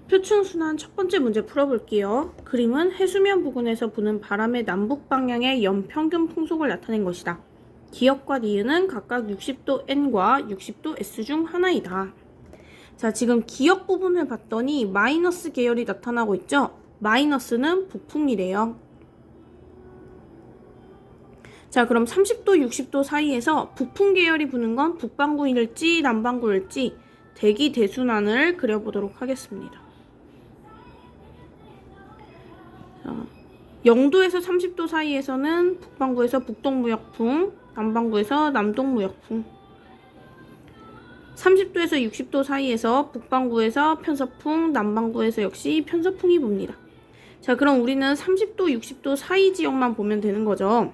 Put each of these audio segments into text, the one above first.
표층순환 첫 번째 문제 풀어볼게요. 그림은 해수면 부근에서 부는 바람의 남북 방향의 연평균 풍속을 나타낸 것이다. 기역과 니은은 각각 60도 N과 60도 S 중 하나이다. 자, 지금 기역 부분을 봤더니 마이너스 계열이 나타나고 있죠? 마이너스는 북풍이래요. 자, 그럼 30도, 60도 사이에서 북풍 계열이 부는 건 북반구일지 남반구일지 대기 대순환을 그려보도록 하겠습니다. 0도에서 30도 사이에서는 북반구에서 북동무역풍, 남반구에서 남동무역풍. 30도에서 60도 사이에서 북반구에서 편서풍, 남반구에서 역시 편서풍이 붑니다. 자, 그럼 우리는 30도, 60도 사이 지역만 보면 되는 거죠.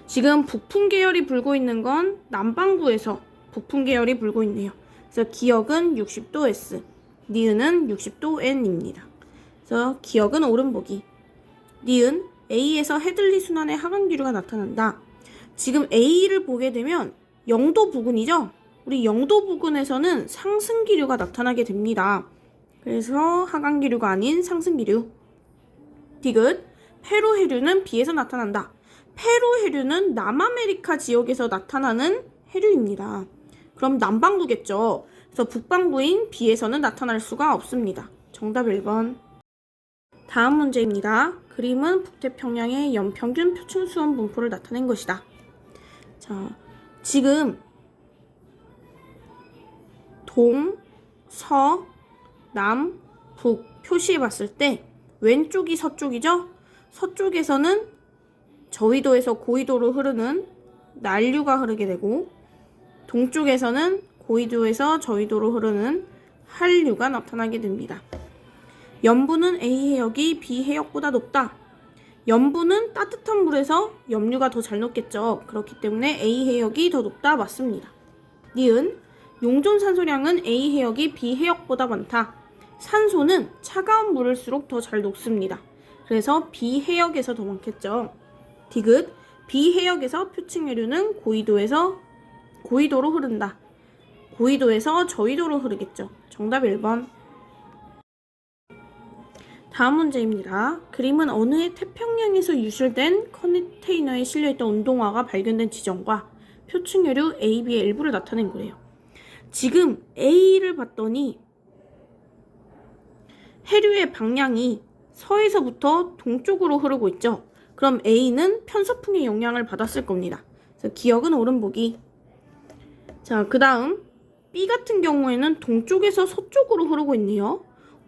지금 북풍 계열이 불고 있는 건 남반구에서 북풍 계열이 불고 있네요. 그래서 기역은 60도 S, 니은은 60도 N입니다. 그래서 기역은 오른보기. 니은 A에서 헤들리 순환의 하강기류가 나타난다. 지금 A를 보게 되면 0도 부근이죠? 우리 0도 부근에서는 상승기류가 나타나게 됩니다. 그래서 하강기류가 아닌 상승기류. 디귿 페루 해류는 B에서 나타난다. 페루 해류는 남아메리카 지역에서 나타나는 해류입니다. 그럼 남반구겠죠. 그래서 북반구인 B에서는 나타날 수가 없습니다. 정답 1번. 다음 문제입니다. 그림은 북태평양의 연평균 표층수온 분포를 나타낸 것이다. 자, 지금 동, 서, 남, 북 표시해 봤을 때 왼쪽이 서쪽이죠? 서쪽에서는 저위도에서 고위도로 흐르는 난류가 흐르게 되고 동쪽에서는 고위도에서 저위도로 흐르는 한류가 나타나게 됩니다. 염분은 A 해역이 B 해역보다 높다. 염분은 따뜻한 물에서 염류가 더 잘 녹겠죠. 그렇기 때문에 A 해역이 더 높다. 맞습니다. 니은 용존 산소량은 A 해역이 B 해역보다 많다. 산소는 차가운 물일수록 더 잘 녹습니다. 그래서 B 해역에서 더 많겠죠. 디귿 B 해역에서 표층해류는 고위도로 흐른다. 고위도에서 저위도로 흐르겠죠. 정답 1번. 다음 문제입니다. 그림은 어느 해 태평양에서 유실된 컨테이너에 실려있던 운동화가 발견된 지점과 표층해류 A, B의 일부를 나타낸 거예요. 지금 A를 봤더니 해류의 방향이 서에서부터 동쪽으로 흐르고 있죠. 그럼 A는 편서풍의 영향을 받았을 겁니다. 그래서 기역은 오른보기. 자, 그 다음 B 같은 경우에는 동쪽에서 서쪽으로 흐르고 있네요.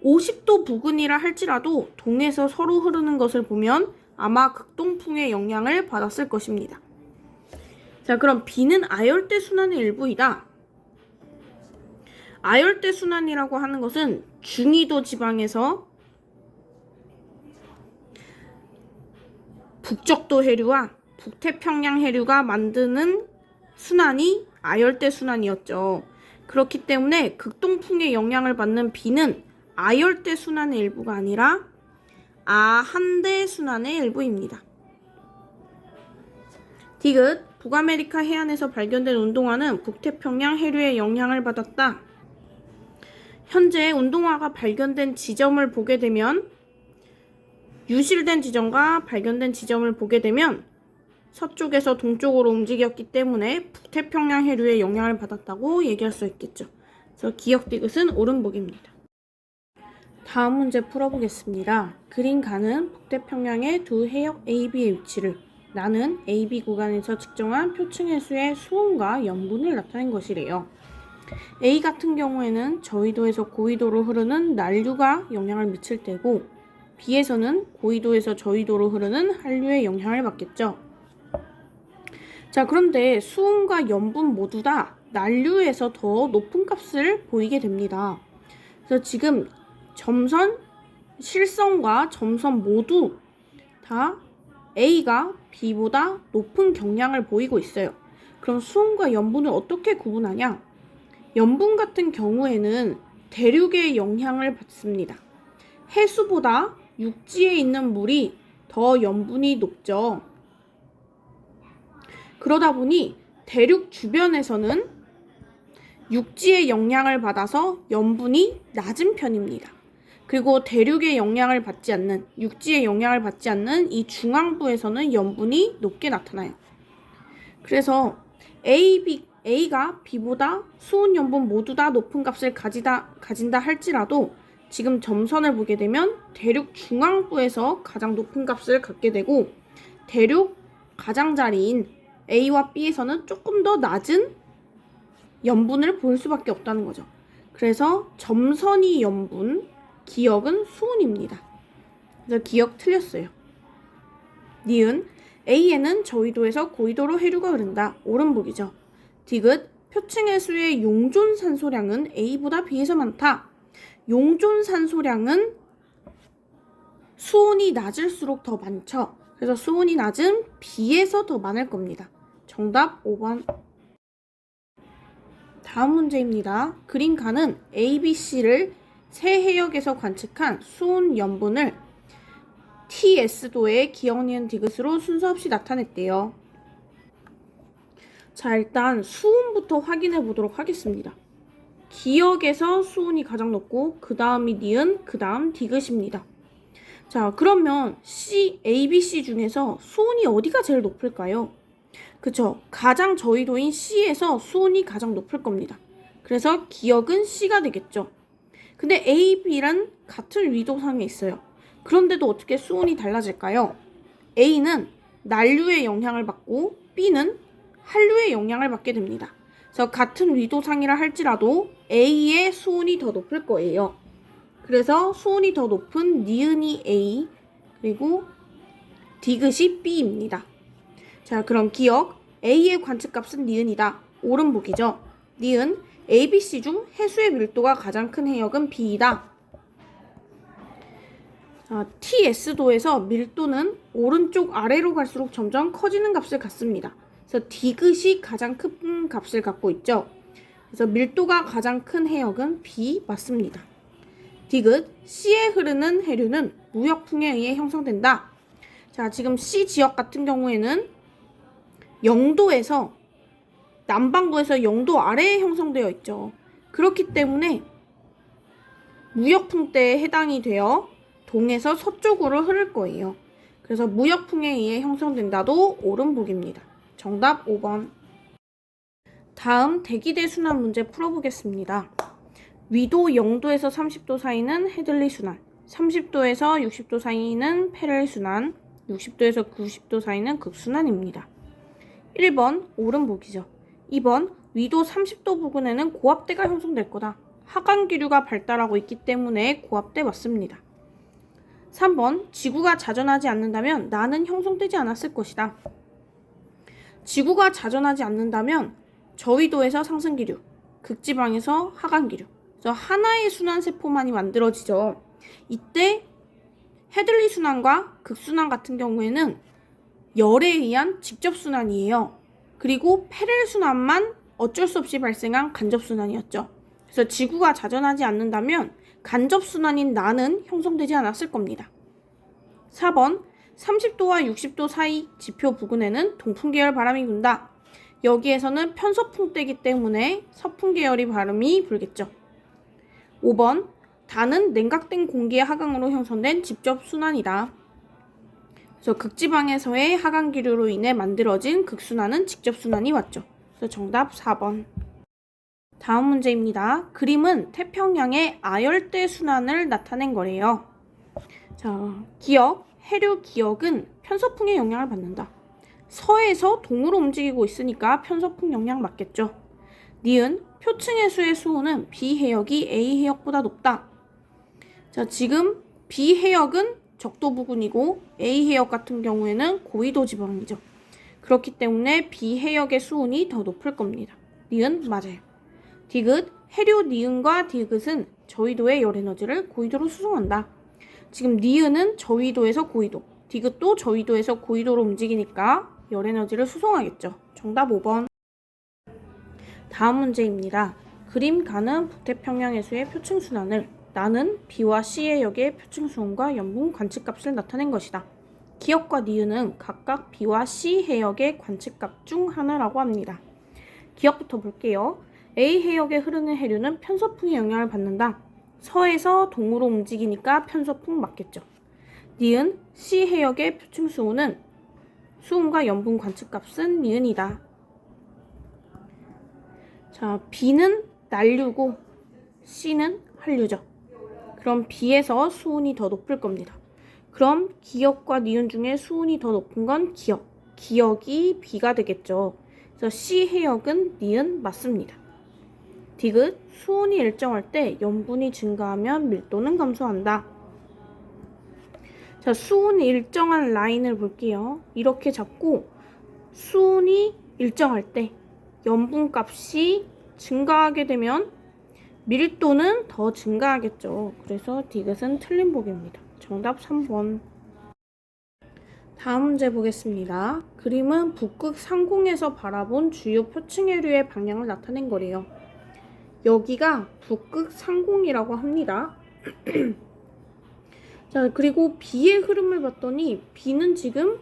50도 부근이라 할지라도 동에서 서로 흐르는 것을 보면 아마 극동풍의 영향을 받았을 것입니다. 자, 그럼 B는 아열대 순환의 일부이다. 아열대 순환이라고 하는 것은 중위도 지방에서 북적도 해류와 북태평양 해류가 만드는 순환이 아열대 순환이었죠. 그렇기 때문에 극동풍의 영향을 받는 B는 아열대 순환의 일부가 아니라 아한대 순환의 일부입니다. 디귿 북아메리카 해안에서 발견된 운동화는 북태평양 해류의 영향을 받았다. 현재 운동화가 발견된 지점을 보게 되면 유실된 지점과 발견된 지점을 보게 되면 서쪽에서 동쪽으로 움직였기 때문에 북태평양 해류의 영향을 받았다고 얘기할 수 있겠죠. 그래서 기역 디귿은 오른보기입니다. 다음 문제 풀어보겠습니다. 그린 가는 북태평양의 두 해역 A, B의 위치를 나는 A, B 구간에서 측정한 표층해수의 수온과 염분을 나타낸 것이래요. A 같은 경우에는 저위도에서 고위도로 흐르는 난류가 영향을 미칠 때고 B에서는 고위도에서 저위도로 흐르는 한류의 영향을 받겠죠. 자, 그런데 수온과 염분 모두 다 난류에서 더 높은 값을 보이게 됩니다. 그래서 지금 점선, 실선과 점선 모두 다 A가 B보다 높은 경량을 보이고 있어요. 그럼 수온과 염분을 어떻게 구분하냐? 염분 같은 경우에는 대륙의 영향을 받습니다. 해수보다 육지에 있는 물이 더 염분이 높죠. 그러다 보니 대륙 주변에서는 육지의 영향을 받아서 염분이 낮은 편입니다. 그리고 대륙의 영향을 받지 않는, 육지의 영향을 받지 않는 이 중앙부에서는 염분이 높게 나타나요. 그래서 A가 B보다 수은 염분 모두 다 높은 값을 가진다 할지라도 지금 점선을 보게 되면 대륙 중앙부에서 가장 높은 값을 갖게 되고 대륙 가장자리인 A와 B에서는 조금 더 낮은 염분을 볼 수밖에 없다는 거죠. 그래서 점선이 염분, 기역은 수은입니다. 그래서 기역 틀렸어요. 니은 A에는 저위도에서 고위도로 해류가 흐른다. 옳은 보기죠. 디귿 표층해수의 용존 산소량은 A보다 B에서 많다. 용존 산소량은 수온이 낮을수록 더 많죠. 그래서 수온이 낮은 B에서 더 많을 겁니다. 정답 5번. 다음 문제입니다. 그린 칸은 A, B, C를 세 해역에서 관측한 수온 염분을 TS도의 기역, 니은, 디귿으로 순서 없이 나타냈대요. 자, 일단 수온부터 확인해 보도록 하겠습니다. 기역에서 수온이 가장 높고 그 다음이 니은, 그 다음 디귿입니다. 자, 그러면 A, B, C 중에서 수온이 어디가 제일 높을까요? 그쵸? 가장 저위도인 C에서 수온이 가장 높을 겁니다. 그래서 기역은 C가 되겠죠. 근데 A, B란 같은 위도상에 있어요. 그런데도 어떻게 수온이 달라질까요? A는 난류의 영향을 받고 B는 한류의 영향을 받게 됩니다. 그래서 같은 위도상이라 할지라도 A의 수온이 더 높을 거예요. 그래서 수온이 더 높은 니은이 A, 그리고 디귿이 B입니다. 자, 그럼 기역 A의 관측값은 니은이다. 옳은 보기죠. 니은 A, B, C 중 해수의 밀도가 가장 큰 해역은 B이다. TS도에서 밀도는 오른쪽 아래로 갈수록 점점 커지는 값을 갖습니다. 그래서 디귿이 가장 큰 값을 갖고 있죠. 그래서 밀도가 가장 큰 해역은 B 맞습니다. 디귿 C에 흐르는 해류는 무역풍에 의해 형성된다. 자, 지금 C 지역 같은 경우에는 영도에서 남반구에서 영도 아래에 형성되어 있죠. 그렇기 때문에 무역풍대에 해당이 되어 동에서 서쪽으로 흐를 거예요. 그래서 무역풍에 의해 형성된다도 옳은 보기입니다. 정답 5번. 다음 대기대 순환 문제 풀어보겠습니다. 위도 0도에서 30도 사이는 헤들리 순환, 30도에서 60도 사이는 페렐 순환, 60도에서 90도 사이는 극순환입니다. 1번 옳은 보기죠. 2번 위도 30도 부근에는 고압대가 형성될 거다. 하강기류가 발달하고 있기 때문에 고압대 맞습니다. 3번 지구가 자전하지 않는다면 나는 형성되지 않았을 것이다. 지구가 자전하지 않는다면 저위도에서 상승기류, 극지방에서 하강기류, 그래서 하나의 순환세포만이 만들어지죠. 이때 헤들리 순환과 극순환 같은 경우에는 열에 의한 직접순환이에요. 그리고 페렐 순환만 어쩔 수 없이 발생한 간접순환이었죠. 그래서 지구가 자전하지 않는다면 간접순환인 나는 형성되지 않았을 겁니다. 4번 30도와 60도 사이 지표 부근에는 동풍계열 바람이 분다. 여기에서는 편서풍대이기 때문에 서풍계열이 바람이 불겠죠. 5번 다는 냉각된 공기의 하강으로 형성된 직접순환이다. 그래서 극지방에서의 하강기류로 인해 만들어진 극순환은 직접순환이 맞죠. 그래서 정답 4번. 다음 문제입니다. 그림은 태평양의 아열대 순환을 나타낸 거래요. 자, 기역, 해류 기역은 편서풍의 영향을 받는다. 서에서 동으로 움직이고 있으니까 편서풍 영향 맞겠죠. 니은, 표층해수의 수온은 B 해역이 A 해역보다 높다. 자, 지금 B 해역은 적도 부근이고 A 해역 같은 경우에는 고위도 지방이죠. 그렇기 때문에 B 해역의 수온이 더 높을 겁니다. 니은 맞아요. 디귿, 해류 니은과 디귿은 저위도의 열에너지를 고위도로 수송한다. 지금 니은은 저위도에서 고위도, 디귿도 저위도에서 고위도로 움직이니까 열에너지를 수송하겠죠. 정답 5번. 다음 문제입니다. 그림 가는 북태평양 해수의 표층순환을 나는 B와 C 해역의 표층수온과 염분 관측값을 나타낸 것이다. 기역과 니은은 각각 B와 C 해역의 관측값 중 하나라고 합니다. 기역부터 볼게요. A 해역에 흐르는 해류는 편서풍의 영향을 받는다. 서에서 동으로 움직이니까 편서풍 맞겠죠. 니은 C 해역의 표층 수온은 수온과 염분 관측값은 니은이다. 자, B는 난류고 C는 한류죠. 그럼 B에서 수온이 더 높을 겁니다. 그럼 기역과 니은 중에 수온이 더 높은 건 기역. 기역이 B가 되겠죠. 그래서 C 해역은 니은 맞습니다. 디귿 수온이 일정할 때 염분이 증가하면 밀도는 감소한다. 자, 수온이 일정한 라인을 볼게요. 이렇게 잡고 수온이 일정할 때 염분값이 증가하게 되면 밀도는 더 증가하겠죠. 그래서 디귿은 틀린 보기입니다. 정답 3번. 다음 문제 보겠습니다. 그림은 북극 상공에서 바라본 주요 표층 해류의 방향을 나타낸 거래요. 여기가 북극 상공이라고 합니다. 자, 그리고 B의 흐름을 봤더니 B는 지금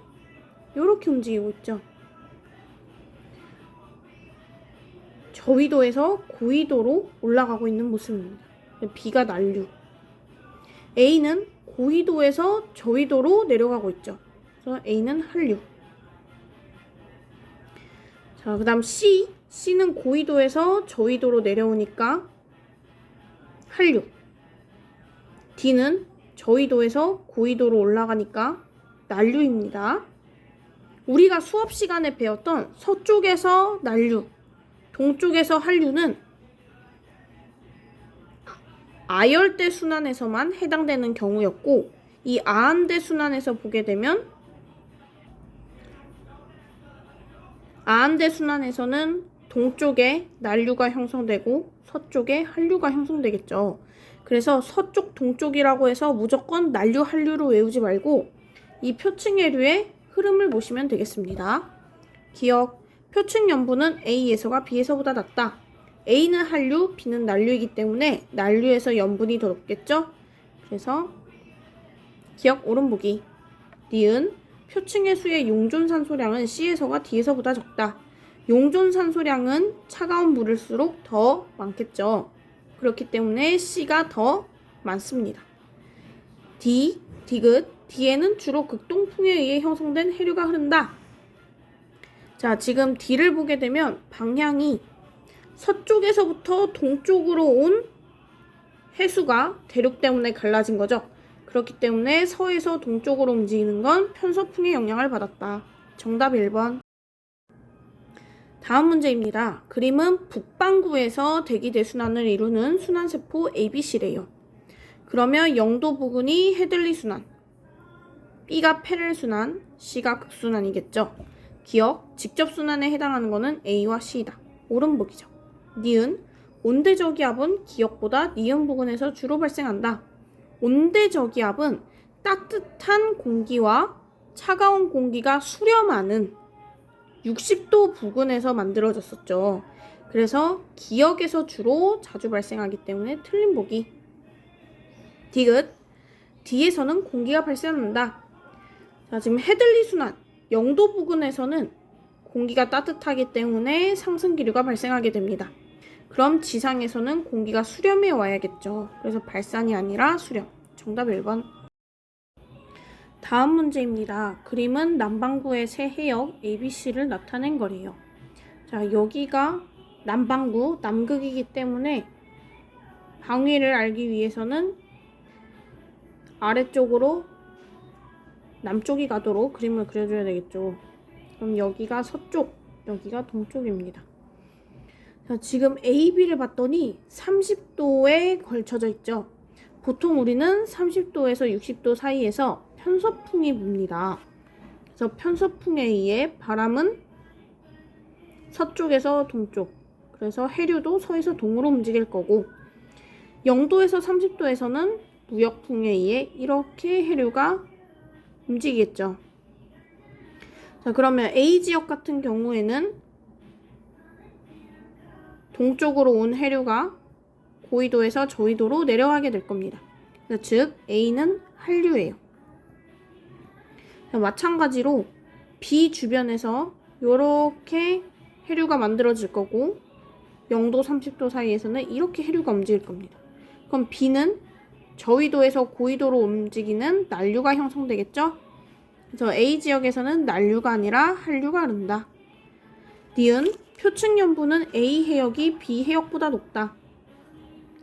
이렇게 움직이고 있죠. 저위도에서 고위도로 올라가고 있는 모습입니다. B가 난류. A는 고위도에서 저위도로 내려가고 있죠. 그래서 A는 한류. 자, 그 다음 C는 고위도에서 저위도로 내려오니까 한류. D는 저위도에서 고위도로 올라가니까 난류입니다. 우리가 수업 시간에 배웠던 서쪽에서 난류, 동쪽에서 한류는 아열대 순환에서만 해당되는 경우였고, 이 아한대 순환에서 보게 되면 아한대 순환에서는 동쪽에 난류가 형성되고 서쪽에 한류가 형성되겠죠. 그래서 서쪽 동쪽이라고 해서 무조건 난류 한류로 외우지 말고 이 표층 해류의 흐름을 보시면 되겠습니다. 기억, 표층 염분은 A에서가 B에서보다 낮다. A는 한류, B는 난류이기 때문에 난류에서 염분이 더 높겠죠. 그래서 기억 오른보기. 니은 표층 해수의 용존 산소량은 C에서가 D에서보다 적다. 용존 산소량은 차가운 물일수록 더 많겠죠. 그렇기 때문에 C가 더 많습니다. 디귿. D에는 주로 극동풍에 의해 형성된 해류가 흐른다. 자, 지금 D를 보게 되면 방향이 서쪽에서부터 동쪽으로 온 해수가 대륙 때문에 갈라진 거죠. 그렇기 때문에 서에서 동쪽으로 움직이는 건 편서풍의 영향을 받았다. 정답 1번. 다음 문제입니다. 그림은 북반구에서 대기대순환을 이루는 순환세포 ABC래요. 그러면 영도 부근이 헤들리 순환, B가 페렐 순환, C가 극순환이겠죠. 기억, 직접 순환에 해당하는 것은 A와 C이다. 오른보기죠. 니은, 온대저기압은 기억보다 니은 부근에서 주로 발생한다. 온대저기압은 따뜻한 공기와 차가운 공기가 수렴하는 60도 부근에서 만들어졌었죠. 그래서 기역에서 주로 자주 발생하기 때문에 틀린 보기. 디귿, D에서는 공기가 발생한다. 자, 지금 헤들리 순환, 영도 부근에서는 공기가 따뜻하기 때문에 상승기류가 발생하게 됩니다. 그럼 지상에서는 공기가 수렴해 와야겠죠. 그래서 발산이 아니라 수렴. 정답 1번. 다음 문제입니다. 그림은 남반구의 세 해역 ABC를 나타낸 거래요. 자, 여기가 남반구, 남극이기 때문에 방위를 알기 위해서는 아래쪽으로 남쪽이 가도록 그림을 그려줘야 되겠죠. 그럼 여기가 서쪽, 여기가 동쪽입니다. 자, 지금 AB를 봤더니 30도에 걸쳐져 있죠. 보통 우리는 30도에서 60도 사이에서 편서풍이 붑니다. 그래서 편서풍에 의해 바람은 서쪽에서 동쪽, 그래서 해류도 서에서 동으로 움직일 거고, 0도에서 30도에서는 무역풍에 의해 이렇게 해류가 움직이겠죠. 자, 그러면 A 지역 같은 경우에는 동쪽으로 온 해류가 고위도에서 저위도로 내려가게 될 겁니다. 즉 A는 한류예요. 마찬가지로 B 주변에서 이렇게 해류가 만들어질 거고, 0도 30도 사이에서는 이렇게 해류가 움직일 겁니다. 그럼 B는 저위도에서 고위도로 움직이는 난류가 형성되겠죠? 그래서 A 지역에서는 난류가 아니라 한류가 흐른다. 니은 표층 연부는 A 해역이 B 해역보다 높다.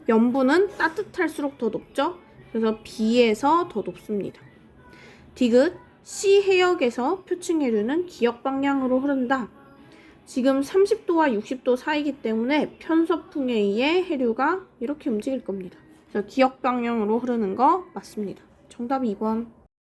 연부는 따뜻할수록 더 높죠? 그래서 B에서 더 높습니다. 디귿 C 해역에서 표층 해류는 기역 방향으로 흐른다. 지금 30도와 60도 사이기 때문에 편서풍에 의해 해류가 이렇게 움직일 겁니다. 그래서 기역 방향으로 흐르는 거 맞습니다. 정답 2번.